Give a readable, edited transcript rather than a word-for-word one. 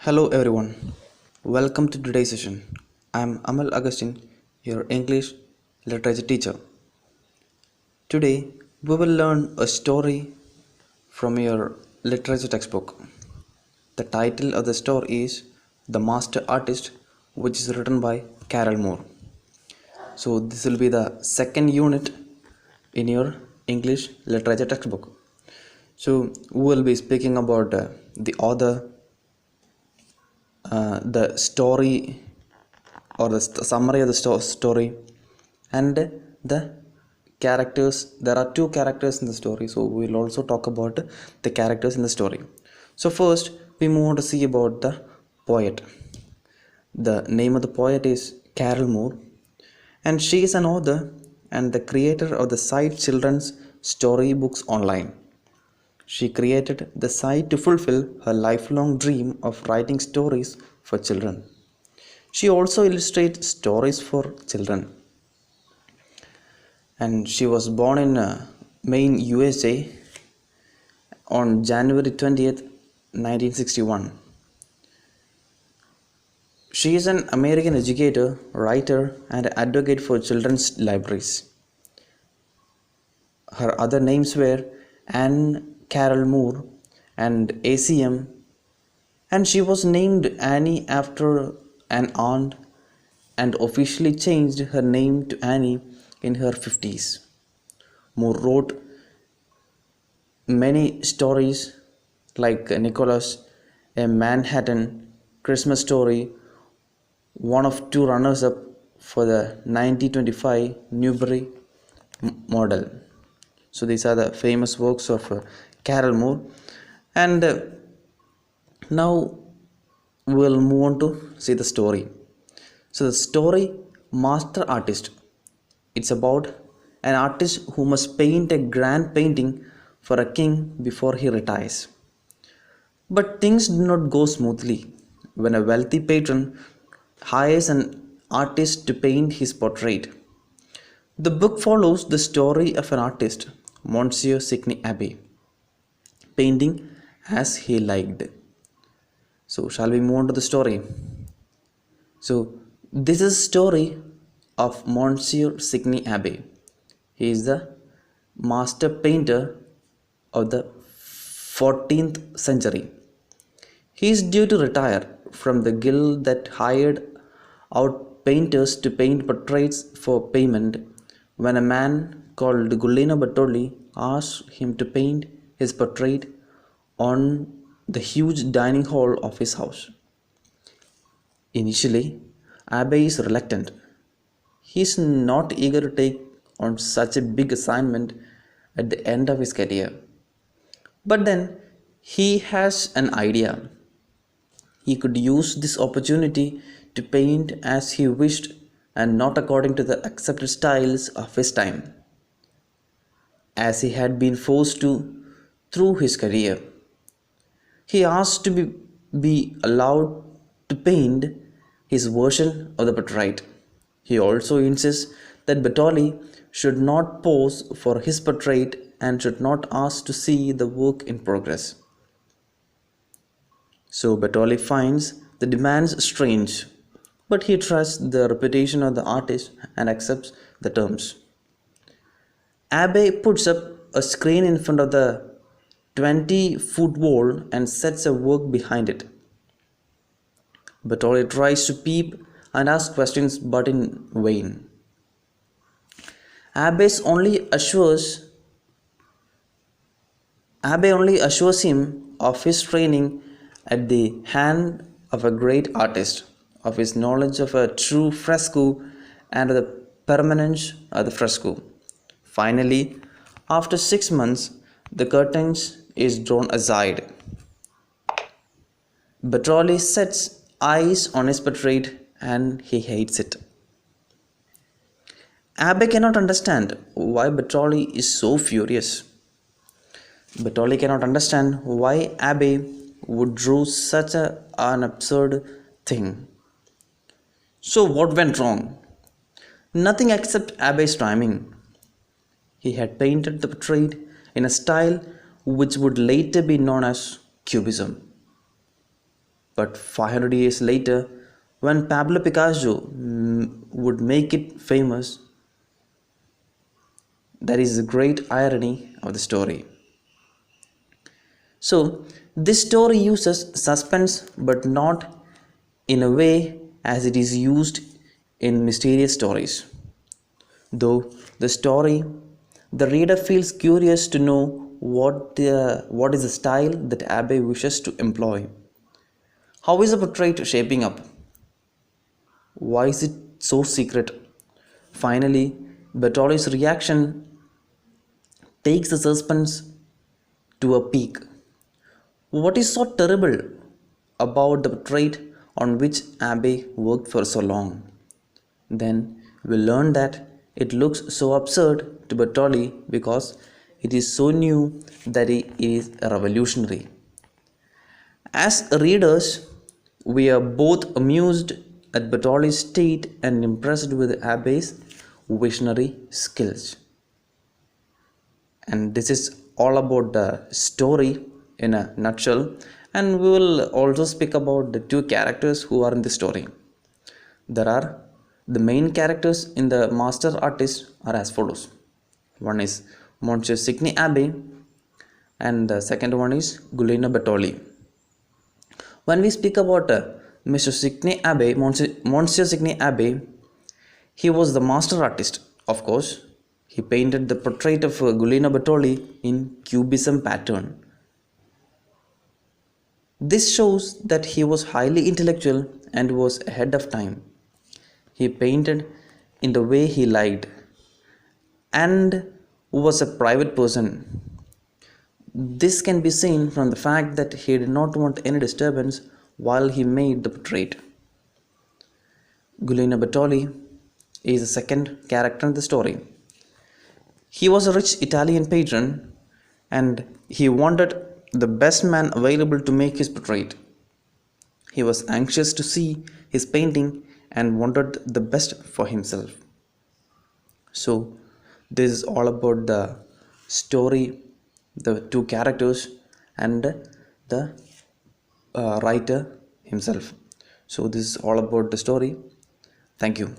Hello everyone, welcome to today's session. I am Amal Augustine, your English literature teacher. Today we will learn a story from your literature textbook. The title of the story is The Master Artist, which is written by Carol Moore. So this will be the second unit in your English literature textbook. So we will be speaking about the author, the story or the summary of the story, and the characters. There are two characters in the story, so we will also talk about the characters in the story. So first we move on to see about the poet. The name of the poet is Carol Moore, and she is an author and the creator of the site Children's Storybooks Online. She created the site to fulfill her lifelong dream of writing stories for children. She also illustrates stories for children. And she was born in Maine, USA on January 20th, 1961. She is an American educator, writer, and advocate for children's libraries. Her other names were Anne Carol Moore and ACM, and she was named Annie after an aunt and officially changed her name to Annie in her 50s. Moore wrote many stories like Nicholas, A Manhattan Christmas Story, one of two runners up for the 1925 Newbery Model. So these are the famous works of Carol Moore. And now we'll move on to see the story. So the story Master Artist. It's about an artist who must paint a grand painting for a king before he retires. But things do not go smoothly when a wealthy patron hires an artist to paint his portrait. The book follows the story of an artist, Monsieur Sidney Abbey, painting as he liked. So shall we move on to the story? So this is a story of Monsieur Sidney Abbey. He is the master painter of the 14th century. He is due to retire from the guild that hired out painters to paint portraits for payment when a man called Guglielmo Bartoli asked him to paint his portrait on the huge dining hall of his house. Initially, Abbey is reluctant. He is not eager to take on such a big assignment at the end of his career. But then he has an idea. He could use this opportunity to paint as he wished and not according to the accepted styles of his time, as he had been forced to through his career. He asked to be allowed to paint his version of the portrait. He also insists that Bartoli should not pose for his portrait and should not ask to see the work in progress. So Bartoli finds the demands strange, but he trusts the reputation of the artist and accepts the terms. Abbey puts up a screen in front of the 20-foot wall and sets a work behind it. Bartoli tries to peep and ask questions, but in vain. Abbey only assures him of his training at the hand of a great artist, of his knowledge of a true fresco and of the permanence of the fresco. Finally, after 6 months, the curtains is drawn aside. Bartoli sets eyes on his portrait and he hates it. Abbey cannot understand why Bartoli is so furious. Bartoli cannot understand why Abbey would draw such an absurd thing. So what went wrong? Nothing except Abbey's timing. He had painted the portrait in a style which would later be known as Cubism. But 500 years later, when Pablo Picasso would make it famous, that is the great irony of the story. So, this story uses suspense but not in a way as it is used in mysterious stories. Though the reader feels curious to know what is the style that Abbey wishes to employ. How is the portrait shaping up? Why is it so secret? Finally, Bertolli's reaction takes the suspense to a peak. What is so terrible about the portrait on which Abbey worked for so long? Then we learn that it looks so absurd to Bertolli because it is so new that it is revolutionary. As readers, we are both amused at Bertolli's state and impressed with Abbey's visionary skills. And this is all about the story in a nutshell. And we will also speak about the two characters who are in the story. There are the main characters in the master artist are as follows. One is Monsieur Signy Abbey and the second one is Giuliano Bertolli. When we speak about Mr. Signy Abbey, Monsieur Signy Abbey, he was the master artist, of course. He painted the portrait of Giuliano Bertolli in cubism pattern. This shows that he was highly intellectual and was ahead of time. He painted in the way he liked and was a private person. This can be seen from the fact that he did not want any disturbance while he made the portrait. Giuliano Bertolli is the second character in the story. He was a rich Italian patron and he wanted the best man available to make his portrait. He was anxious to see his painting and wanted the best for himself. So, this is all about the story, the two characters, and the writer himself. So, this is all about the story. Thank you.